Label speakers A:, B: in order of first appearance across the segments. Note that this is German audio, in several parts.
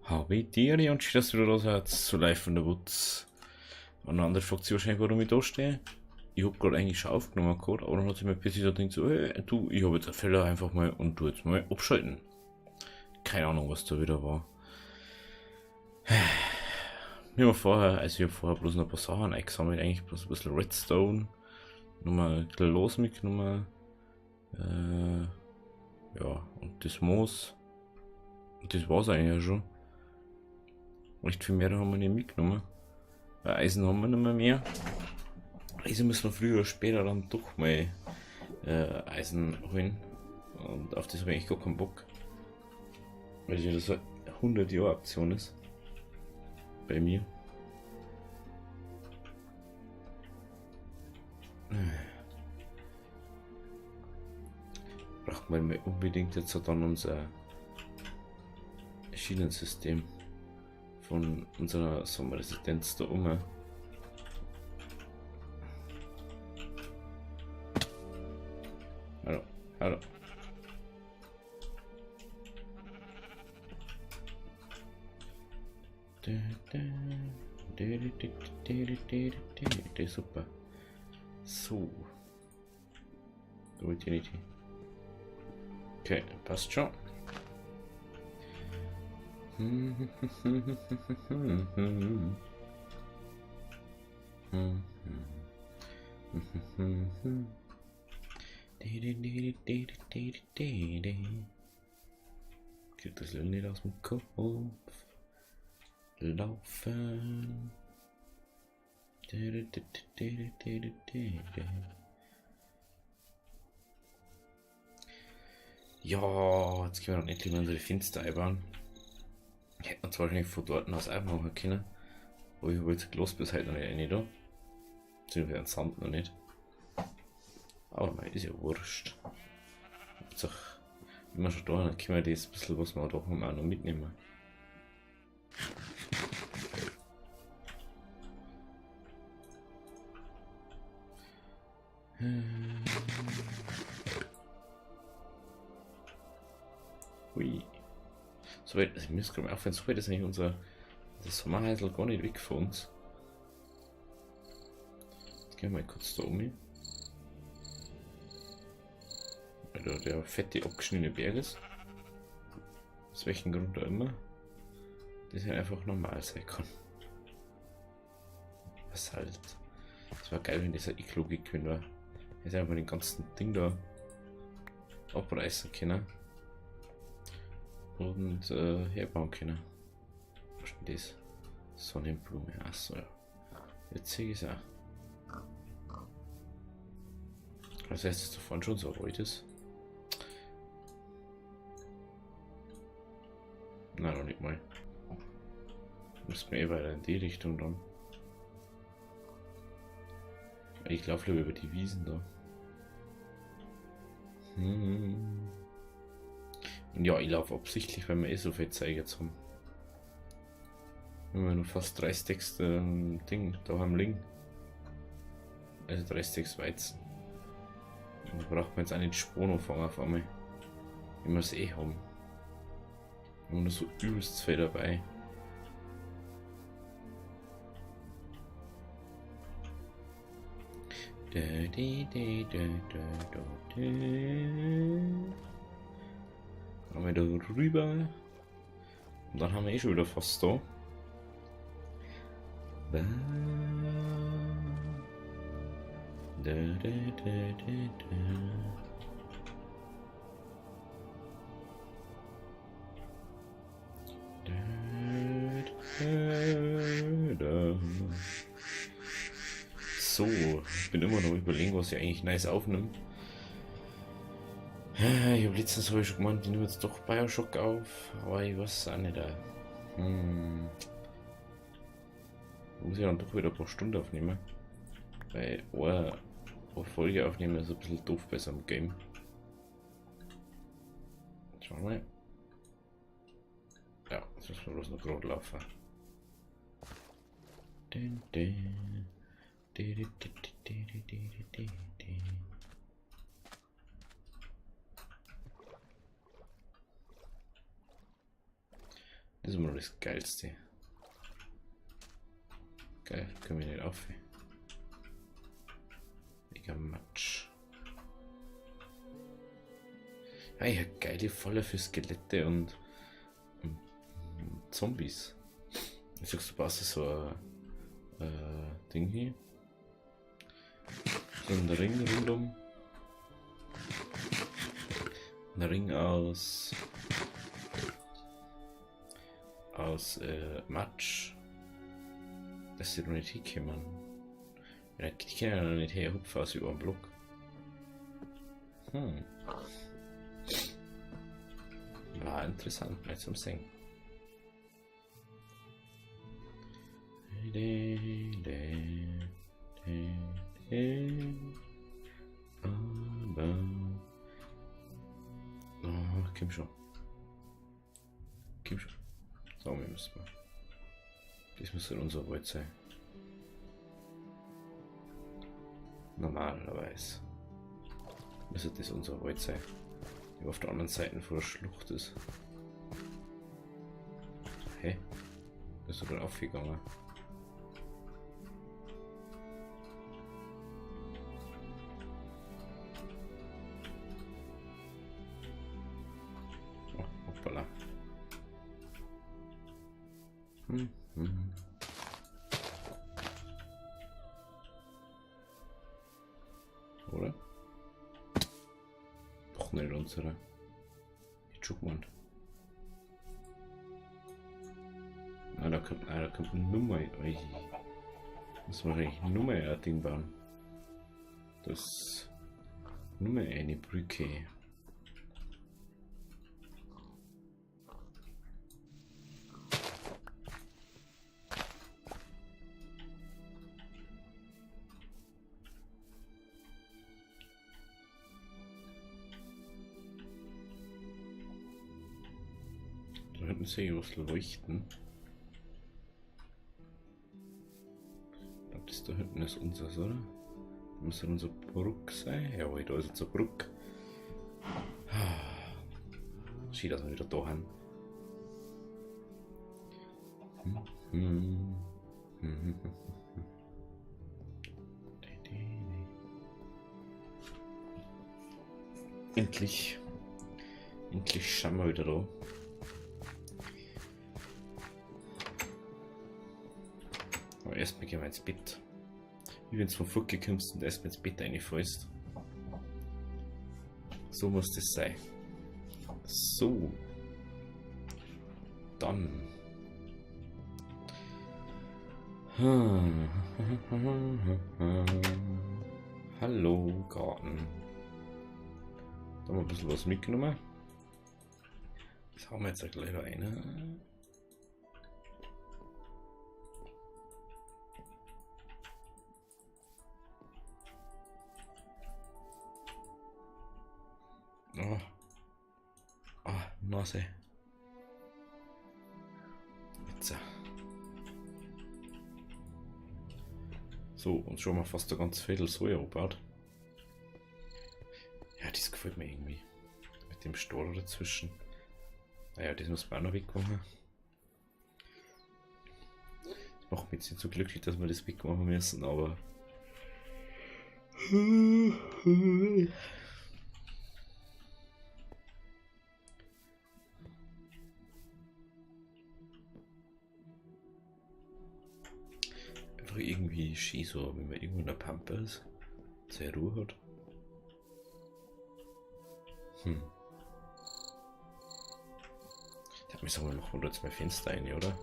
A: Habe Tiere und schön, dass du da seid zu Live von der Wutz. Und andere fragt sich wahrscheinlich, warum ich da stehe. Ich hab gerade eigentlich schon aufgenommen gehabt, aber dann hat sich mir plötzlich so gedacht, so, hey, du, ich habe jetzt einen Fehler einfach mal und tu jetzt mal abschalten. Keine Ahnung, was da wieder war. Ich habe vorher bloß noch ein paar Sachen eingesammelt, eigentlich bloß ein bisschen Redstone. Nochmal ein bisschen los mitgenommen. Ja, und das Moos. Und das war's eigentlich ja schon. Nicht viel mehr haben wir nicht mitgenommen. Eisen haben wir nicht mehr. Eisen müssen wir früher oder später dann doch mal Eisen holen. Und auf das habe ich eigentlich gar keinen Bock. Weil das ja so eine 100 Jahre Aktion ist. Bei mir. Braucht man unbedingt jetzt dann unser Schienensystem von unserer Sommerresidenz da um. Hallo, hallo. Super. So. Da wollte ich nicht hin. Okay, passt schon. Kriegt das nicht aus dem Kopf. Laufen. Ja, jetzt können wir noch nicht in unsere Fenster einbauen. Hätten wir zwar wahrscheinlich von dort aus auch machen können, aber ich habe jetzt Glas bis heute noch nicht rein da. Beziehungsweise den Sand noch nicht. Aber mei, ist ja wurscht. Hauptsache, wenn wir schon da sind, können wir das bisschen, was wir da haben, auch noch mitnehmen. Hui. So weit, also ich muss gerade mal aufhören, so weit ist eigentlich unser Sommerheisel gar nicht weg von uns. Jetzt gehen wir mal kurz da um. Weil da der fette abgeschnittene Berg ist. Aus welchem Grund auch immer. Das ja einfach normal sein kann. Was halt. Das war geil, wenn dieser Iglo gekündigt war. Jetzt einfach den ganzen Ding da abreißen können. Und herbauen können. Was ist denn das? Sonnenblume. Achso, ja. Jetzt sehe ich es auch. Das heißt, dass davon schon so alt ist. Nein, noch nicht mal. Müssen wir eh weiter in die Richtung dann. Ich laufe lieber über die Wiesen da. Und ja, ich laufe absichtlich, weil wir eh so viel Zeit jetzt haben. Wir haben noch fast 3 Stacks Ding da am liegen. Also 3 Stacks Weizen. Da braucht man jetzt auch nicht Spono fangen auf einmal. Wenn wir es eh haben. Wir haben nur so übelst viel dabei. Haben wir da rüber. Und dann haben wir eh schon wieder fast da. So, ich bin immer noch überlegen, was ich eigentlich nice aufnimmt. Ich habe letztens schon gemeint, ich nehme jetzt doch Bioshock auf, aber ich weiß es auch nicht. Muss ich dann doch wieder ein paar Stunden aufnehmen. Weil eine Folge aufnehmen ist ein bisschen doof bei so einem Game. Schauen wir mal. Ja, jetzt müssen wir bloß noch gerade laufen. Das ist immer noch das Geilste. Geil, können wir nicht auf. Mega Matsch. Ja, ich habe geile Falle für Skelette und Zombies. Ich sag's, du passt so ein Ding hier. So ein Ring rundum. Ein Ring aus Matsch. Dass sie noch nicht hinkommen. Ja, die können ja noch nicht herhupfen aus über den Block. War interessant, mal zum Singen. Aber... Oh, komm schon. Komm schon. So, wir müssen mal. Das müsste unser Wald sein. Normalerweise müsste das unser Wald sein, der auf der anderen Seite von der Schlucht ist. Hä? Das ist sogar aufgegangen. Oh, hoppala. Oder? Doch nicht unsere. Ich guck mal. Da kommt eine Nummer. Muss man eigentlich Nummer ein Ding bauen. Das Nummer eine Brücke. Da hinten sehe ich was leuchten. Ich glaube, das da hinten ist unseres, oder? Da muss ja unsere Brücke sein. Jawohl, da ist unsere Brücke. Schön, dass wir wieder da haben. Endlich schauen wir wieder da. Aber erstmal gehen wir ins Bett. Wie wenn du vom Fucke kommst und erstmal ins Bett reinfällst. So muss das sein. So. Dann. Hallo, Garten. Da haben wir ein bisschen was mitgenommen. Das haben wir jetzt gleich rein. Oh. Ah, Nase. Jetzt. So, und schon mal fast ein ganz Viertel Soja gebaut. Ja, das gefällt mir irgendwie. Mit dem Stall dazwischen. Naja, das muss man auch noch wegmachen. Das macht mich jetzt nicht so glücklich, dass wir das wegmachen müssen, aber... Einfach irgendwie schön so, wenn man irgendwo in der Pampa ist, seine Ruhe hat. Da müssen wir machen wir jetzt mal Fenster rein, oder?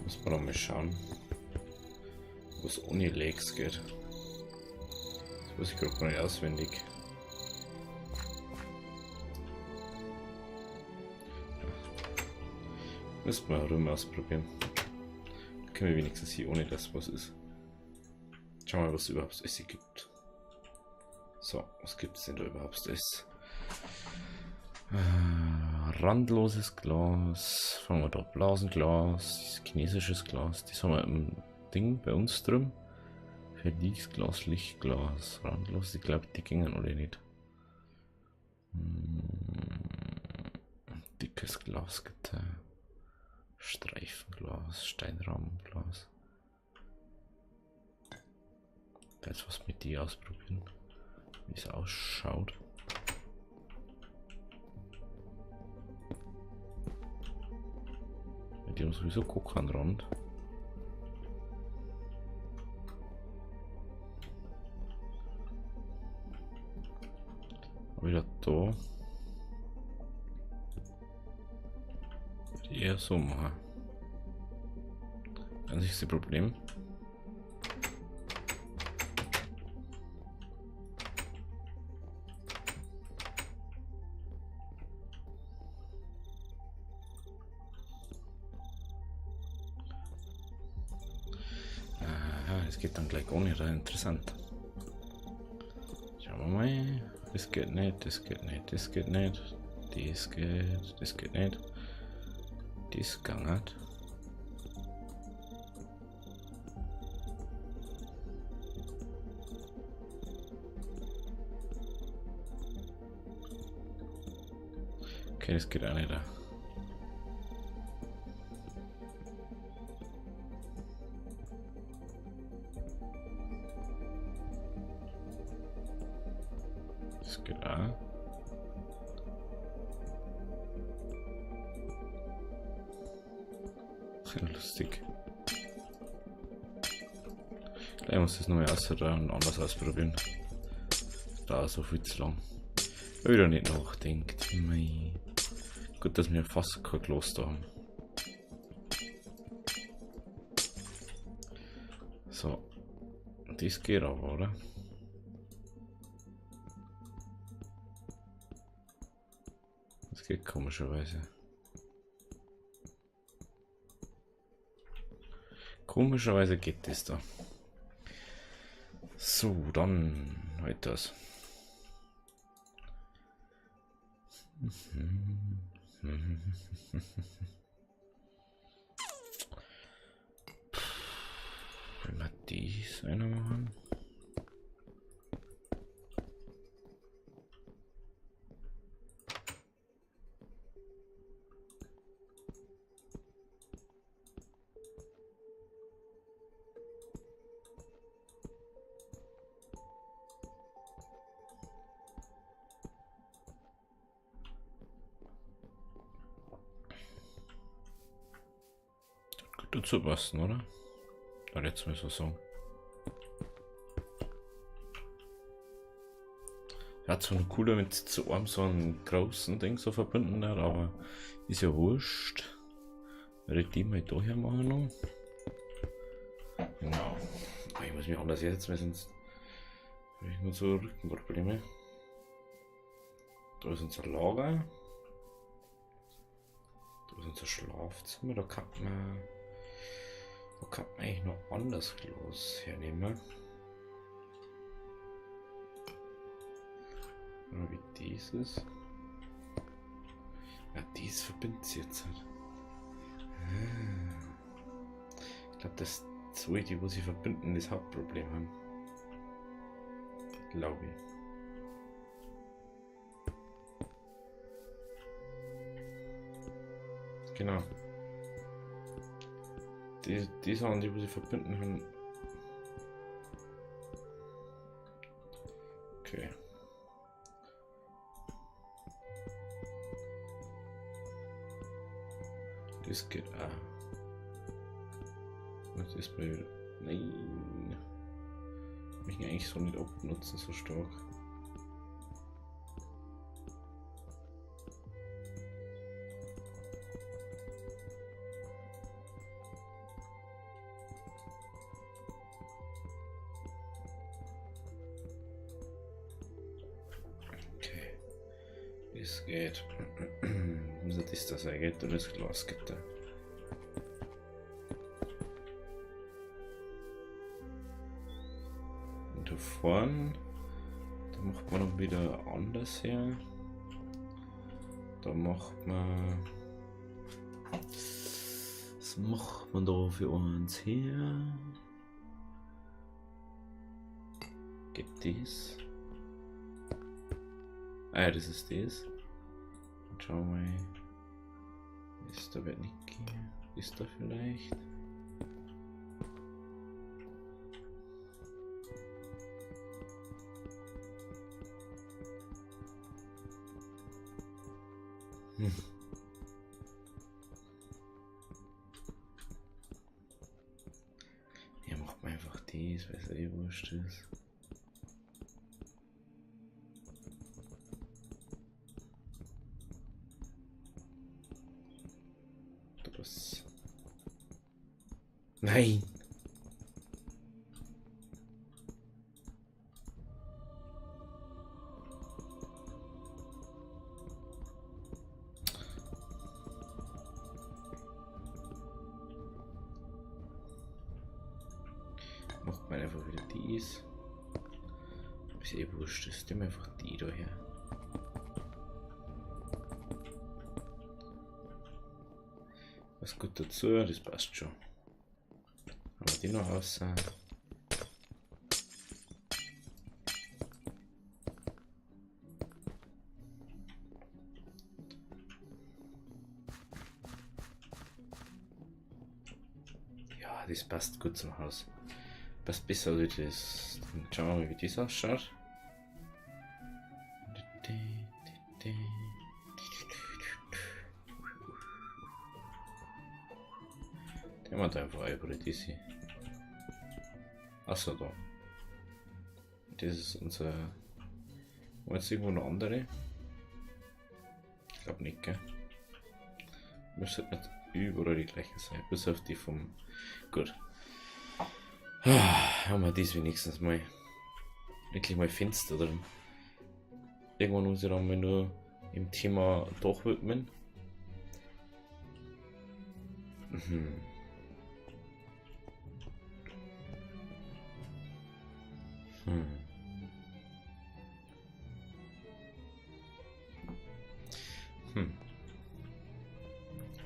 A: Muss man noch mal schauen, wo es ohne Legs geht. Das weiß ich gerade gar nicht auswendig. Müssen wir herum ausprobieren. Da können wir wenigstens hier ohne das was ist. Schauen wir mal, was es überhaupt Essen gibt. So, was gibt es denn da überhaupt Essen? Randloses Glas. Fangen wir da. Blasenglas. Chinesisches Glas. Das haben wir im Ding bei uns drin. Verliesglas, Lichtglas. Randlos. Ich glaube, die gingen alle nicht. Dickes Glasgitter. Streifenglas. Steinrahmenglas. Jetzt was mit die ausprobieren. Wie es ausschaut. Die haben sowieso Guck an Rand. Wieder da. Eher so machen. Einzigste Problem. Das geht dann gleich gar nicht, interessant. Schauen wir mal. Das geht nicht, das geht nicht, das geht nicht. Das geht nicht. Das geht nicht. Okay, das geht auch nicht. Das geht auch. Lustig. Gleich muss das nochmal und anders ausprobieren. Das dauert so viel zu lang. Wieder nicht nachdenkt. Mei. Gut, dass wir fast kein Kloster haben. So. Das geht aber, oder? Das geht komischerweise. Komischerweise geht das da. So, dann halt das. Wenn wir dies einer machen. Dazu passen, oder? Oder jetzt müssen wir sagen. Ja, zwar noch cooler, wenn es zu einem so einen großen Ding so verbunden hat, aber ist ja wurscht. Werde ich die mal daher machen noch. Genau. Ich muss mich anders jetzt, weil sonst habe ich nur so Rückenprobleme. Da ist unser Lager. Da ist unser Schlafzimmer. Da kann man eigentlich noch anders Glas hernehmen. Wie dieses. Ja, dies verbindet sich jetzt halt. Ich glaube, dass zwei, die wo sie verbinden, das Hauptproblem haben. Glaube ich. Genau. Die Sachen, die wo sie verbinden haben. Okay. Das geht auch. Was ist bei wieder? Nein. Ich kann eigentlich so nicht abnutzen, so stark. Okay. Das geht. Also das geht oder das Glas geht da. Und da vorne, da macht man dann wieder anders her. Da macht man. Was macht man da für uns her? Gibt das? Ah, das ist das. Und schauen wir mal. Ist da wer Niki? Ist da vielleicht? Ja, macht man einfach das, weil es eh wurscht ist. Das. Nein! Macht man einfach wieder dies. Ist eh wurscht, ist dem einfach die da her. Was gut dazu, das passt schon. Aber die noch raus. Ja, das passt gut zum Haus. Passt besser als das. Dann schauen wir mal, wie das ausschaut. Der macht einfach über das hier. Achso, da. Das ist unser. Jetzt irgendwo noch andere? Ich glaube nicht, gell? Müsste nicht überall die gleiche sein, bis auf die vom. Gut. Haben wir das wenigstens mal. Wirklich mal Fenster drin. Irgendwann muss ich dann mal nur im Thema Dach widmen.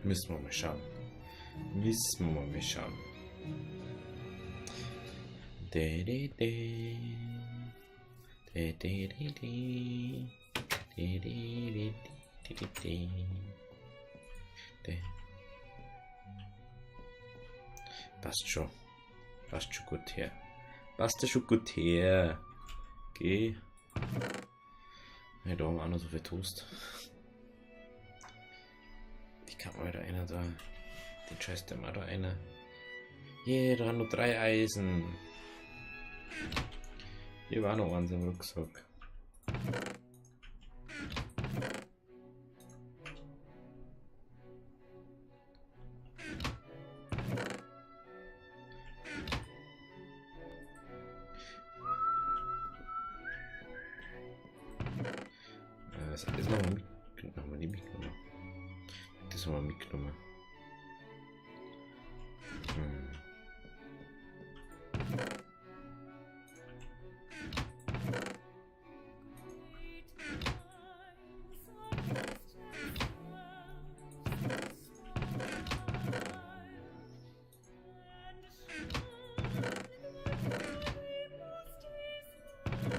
A: Müssen wir mal schauen. Passt schon. Passt schon gut her. Passt schon gut her. Geh. Ja, da haben wir auch noch so viel Toast. Die kann mal da einer da. Den Scheiß der mal da einer. Yeah, da haben nur 3 Eisen. Hier war noch eins im Rucksack. Das haben wir nicht mitgenommen. Das haben wir mitgenommen.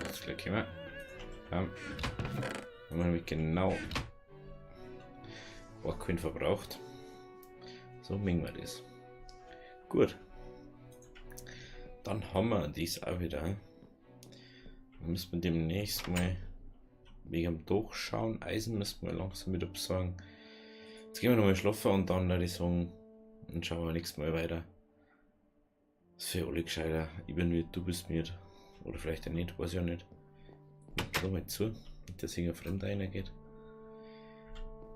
A: Das gleich immer. Haben wir nämlich genau Coin verbraucht. So mengen wir das. Gut. Dann haben wir dies auch wieder. Dann müssen wir demnächst mal wegen am Dach schauen. Eisen müssen wir langsam wieder besorgen. Jetzt gehen wir nochmal schlafen und dann würde ich sagen, dann schauen wir nächstes Mal weiter. Das ist für alle gescheiter. Ich bin mit, du bist mit. Oder vielleicht auch nicht, weiß ich auch nicht. Schau mal zu, nicht dass irgendein Fremder reingeht.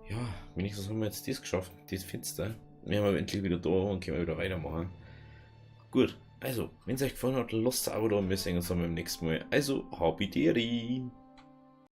A: Ja, wenigstens haben wir jetzt das geschafft, das Fenster. Wir haben endlich wieder da und können wieder weitermachen. Gut, also, wenn es euch gefallen hat, lasst ein Abo da und wir sehen uns dann beim nächsten Mal. Also, Habideri!